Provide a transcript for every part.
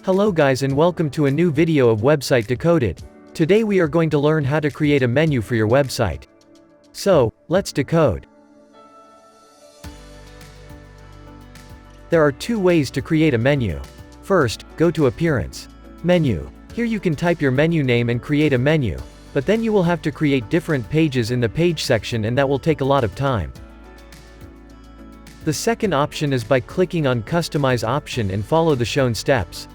Hello guys and welcome to a new video of Website Decoded. Today we are going to learn how to create a menu for your website. So, let's decode. There are two ways to create a menu. First, go to Appearance. Menu. Here you can type your menu name and create a menu, but then you will have to create different pages in the page section and that will take a lot of time. The second option is by clicking on Customize option and follow the shown steps.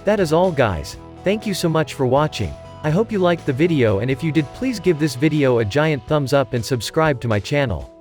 That is all guys. Thank you so much for watching. I hope you liked the video, and if you did, please give this video a giant thumbs up and subscribe to my channel.